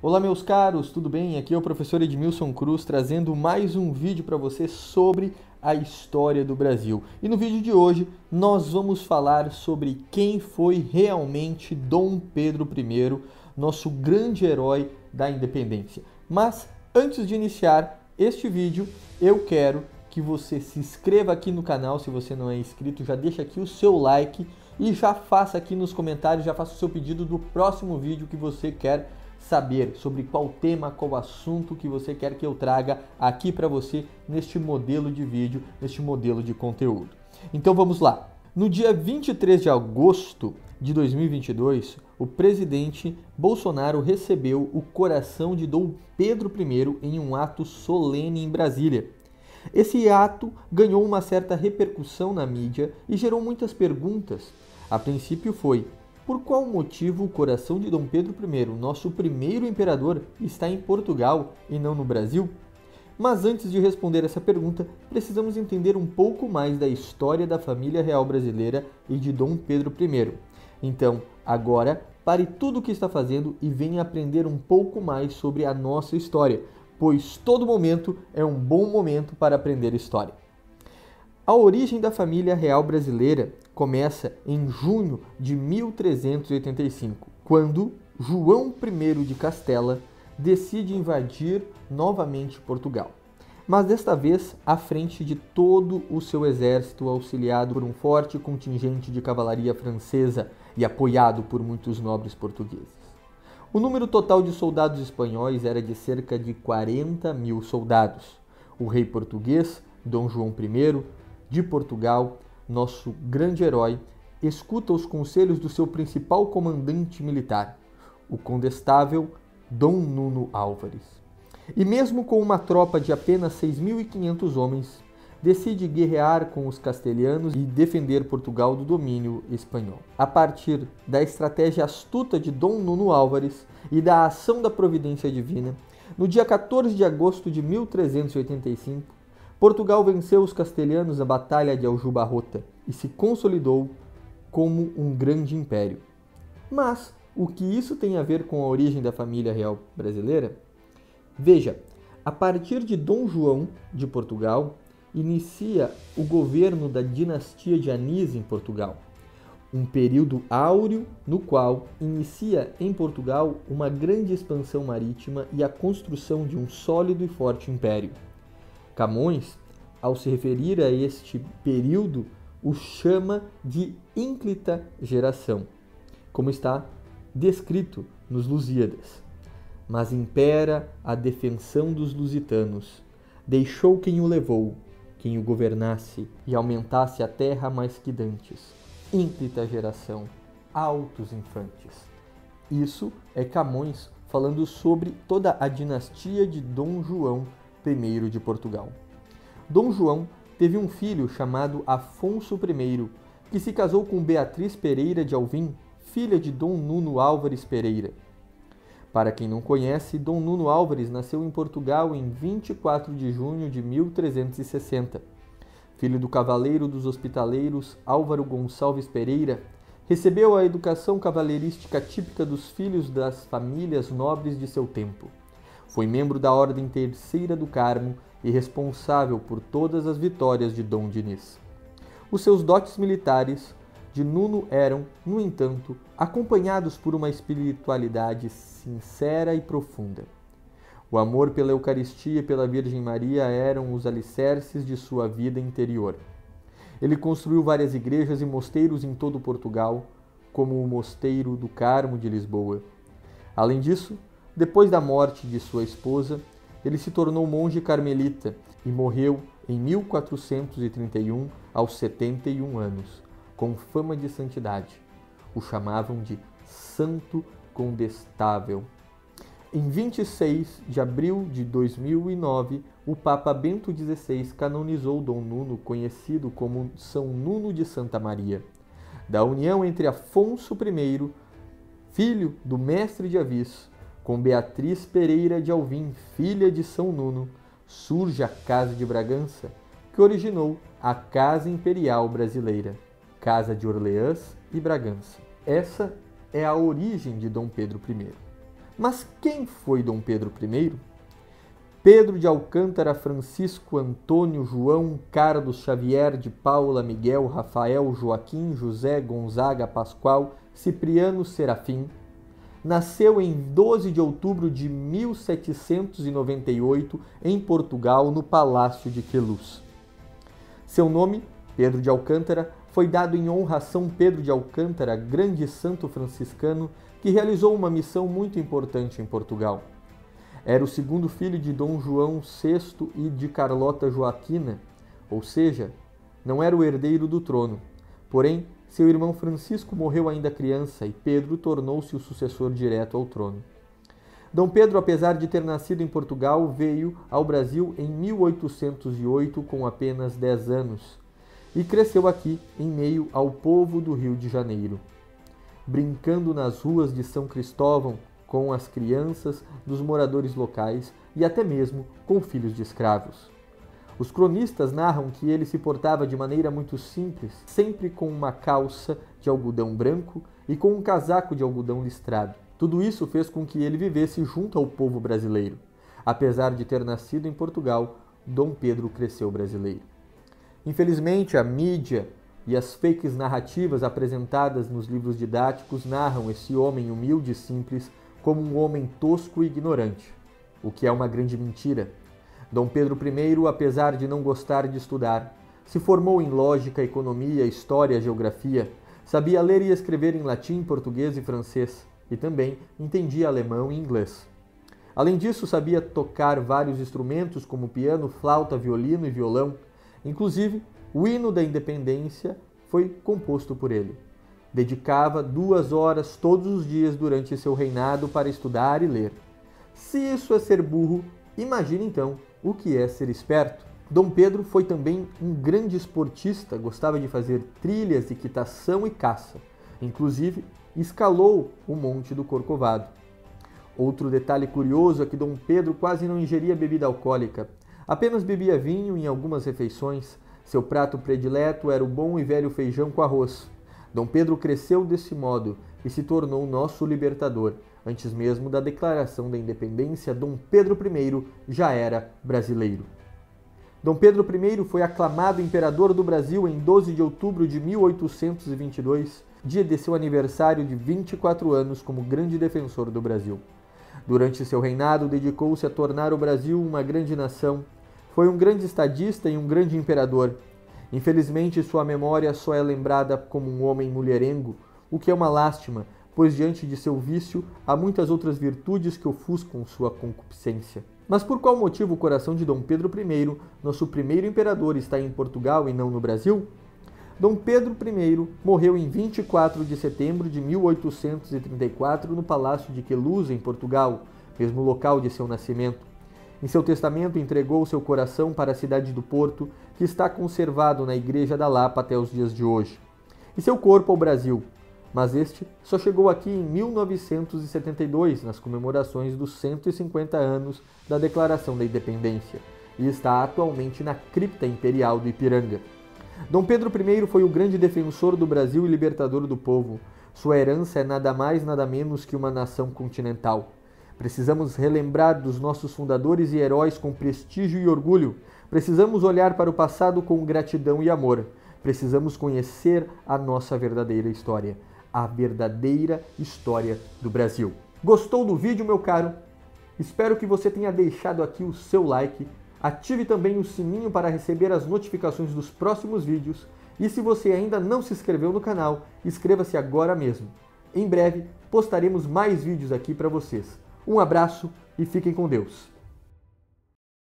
Olá meus caros, tudo bem? Aqui é o professor Edmilson Cruz trazendo mais um vídeo para você sobre a história do Brasil. E no vídeo de hoje nós vamos falar sobre quem foi realmente Dom Pedro I, nosso grande herói da independência. Mas antes de iniciar este vídeo, eu quero que você se inscreva aqui no canal, se você não é inscrito, já deixa aqui o seu like e já faça aqui nos comentários, já faça o seu pedido do próximo vídeo que você quer saber, sobre qual tema, qual assunto que você quer que eu traga aqui para você neste modelo de vídeo, neste modelo de conteúdo. Então vamos lá. No dia 23 de agosto de 2022, o presidente Bolsonaro recebeu o coração de Dom Pedro I em um ato solene em Brasília. Esse ato ganhou uma certa repercussão na mídia e gerou muitas perguntas. A princípio foi: por qual motivo o coração de Dom Pedro I, nosso primeiro imperador, está em Portugal e não no Brasil? Mas antes de responder essa pergunta, precisamos entender um pouco mais da história da família real brasileira e de Dom Pedro I. Então, agora, pare tudo o que está fazendo e venha aprender um pouco mais sobre a nossa história, pois todo momento é um bom momento para aprender história. A origem da família real brasileira começa em junho de 1385, quando João I de Castela decide invadir novamente Portugal. Mas desta vez à frente de todo o seu exército, auxiliado por um forte contingente de cavalaria francesa e apoiado por muitos nobres portugueses. O número total de soldados espanhóis era de cerca de 40.000 soldados. O rei português, Dom João I, de Portugal, nosso grande herói, escuta os conselhos do seu principal comandante militar, o condestável Dom Nuno Álvares. E mesmo com uma tropa de apenas 6.500 homens, decide guerrear com os castelhanos e defender Portugal do domínio espanhol. A partir da estratégia astuta de Dom Nuno Álvares e da ação da providência divina, no dia 14 de agosto de 1385, Portugal venceu os castelhanos na Batalha de Aljubarrota e se consolidou como um grande império. Mas o que isso tem a ver com a origem da família real brasileira? Veja, a partir de Dom João de Portugal, inicia o governo da dinastia de Anis em Portugal, um período áureo no qual inicia em Portugal uma grande expansão marítima e a construção de um sólido e forte império. Camões, ao se referir a este período, o chama de ínclita geração, como está descrito nos Lusíadas. Mas impera a defensão dos lusitanos, deixou quem o levou, quem o governasse e aumentasse a terra mais que dantes. Ínclita geração, altos infantes. Isso é Camões falando sobre toda a dinastia de Dom João I de Portugal. Dom João teve um filho chamado Afonso I, que se casou com Beatriz Pereira de Alvim, filha de Dom Nuno Álvares Pereira. Para quem não conhece, Dom Nuno Álvares nasceu em Portugal em 24 de junho de 1360. Filho do cavaleiro dos hospitaleiros Álvaro Gonçalves Pereira, recebeu a educação cavaleirística típica dos filhos das famílias nobres de seu tempo. Foi membro da Ordem Terceira do Carmo e responsável por todas as vitórias de Dom Dinis. Os seus dotes militares de Nuno eram, no entanto, acompanhados por uma espiritualidade sincera e profunda. O amor pela Eucaristia e pela Virgem Maria eram os alicerces de sua vida interior. Ele construiu várias igrejas e mosteiros em todo Portugal, como o Mosteiro do Carmo de Lisboa. Além disso, depois da morte de sua esposa, ele se tornou monge carmelita e morreu em 1431, aos 71 anos, com fama de santidade. O chamavam de Santo Condestável. Em 26 de abril de 2009, o Papa Bento XVI canonizou Dom Nuno, conhecido como São Nuno de Santa Maria. Da união entre Afonso I, filho do mestre de Avis, com Beatriz Pereira de Alvim, filha de São Nuno, surge a Casa de Bragança, que originou a Casa Imperial Brasileira, Casa de Orleans e Bragança. Essa é a origem de Dom Pedro I. Mas quem foi Dom Pedro I? Pedro de Alcântara, Francisco, Antônio, João, Carlos, Xavier, de Paula, Miguel, Rafael, Joaquim, José, Gonzaga, Pascoal, Cipriano, Serafim, nasceu em 12 de outubro de 1798 em Portugal, no Palácio de Queluz. Seu nome, Pedro de Alcântara, foi dado em honra a São Pedro de Alcântara, grande santo franciscano que realizou uma missão muito importante em Portugal. Era o segundo filho de Dom João VI e de Carlota Joaquina, ou seja, não era o herdeiro do trono. Porém, seu irmão Francisco morreu ainda criança e Pedro tornou-se o sucessor direto ao trono. Dom Pedro, apesar de ter nascido em Portugal, veio ao Brasil em 1808 com apenas 10 anos e cresceu aqui em meio ao povo do Rio de Janeiro, brincando nas ruas de São Cristóvão com as crianças dos moradores locais e até mesmo com filhos de escravos. Os cronistas narram que ele se portava de maneira muito simples, sempre com uma calça de algodão branco e com um casaco de algodão listrado. Tudo isso fez com que ele vivesse junto ao povo brasileiro. Apesar de ter nascido em Portugal, Dom Pedro cresceu brasileiro. Infelizmente, a mídia e as fakes narrativas apresentadas nos livros didáticos narram esse homem humilde e simples como um homem tosco e ignorante, o que é uma grande mentira. Dom Pedro I, apesar de não gostar de estudar, se formou em lógica, economia, história, geografia, sabia ler e escrever em latim, português e francês, e também entendia alemão e inglês. Além disso, sabia tocar vários instrumentos como piano, flauta, violino e violão. Inclusive, o hino da independência foi composto por ele. Dedicava 2 horas todos os dias durante seu reinado para estudar e ler. Se isso é ser burro, imagine então o que é ser esperto. Dom Pedro foi também um grande esportista, gostava de fazer trilhas, equitação e caça. Inclusive, escalou o Monte do Corcovado. Outro detalhe curioso é que Dom Pedro quase não ingeria bebida alcoólica. Apenas bebia vinho em algumas refeições. Seu prato predileto era o bom e velho feijão com arroz. Dom Pedro cresceu desse modo e se tornou nosso libertador. Antes mesmo da declaração da independência, Dom Pedro I já era brasileiro. Dom Pedro I foi aclamado imperador do Brasil em 12 de outubro de 1822, dia de seu aniversário de 24 anos como grande defensor do Brasil. Durante seu reinado, dedicou-se a tornar o Brasil uma grande nação. Foi um grande estadista e um grande imperador. Infelizmente, sua memória só é lembrada como um homem mulherengo, o que é uma lástima, pois diante de seu vício há muitas outras virtudes que ofuscam sua concupiscência. Mas por qual motivo o coração de Dom Pedro I, nosso primeiro imperador, está em Portugal e não no Brasil? Dom Pedro I morreu em 24 de setembro de 1834 no Palácio de Queluz, em Portugal, mesmo local de seu nascimento. Em seu testamento, entregou seu coração para a cidade do Porto, que está conservado na Igreja da Lapa até os dias de hoje, e seu corpo ao Brasil, mas este só chegou aqui em 1972, nas comemorações dos 150 anos da Declaração da Independência, e está atualmente na Cripta Imperial do Ipiranga. Dom Pedro I foi o grande defensor do Brasil e libertador do povo. Sua herança é nada mais, nada menos que uma nação continental. Precisamos relembrar dos nossos fundadores e heróis com prestígio e orgulho. Precisamos olhar para o passado com gratidão e amor. Precisamos conhecer a nossa verdadeira história, a verdadeira história do Brasil. Gostou do vídeo, meu caro? Espero que você tenha deixado aqui o seu like. Ative também o sininho para receber as notificações dos próximos vídeos. E se você ainda não se inscreveu no canal, inscreva-se agora mesmo. Em breve, postaremos mais vídeos aqui para vocês. Um abraço e fiquem com Deus.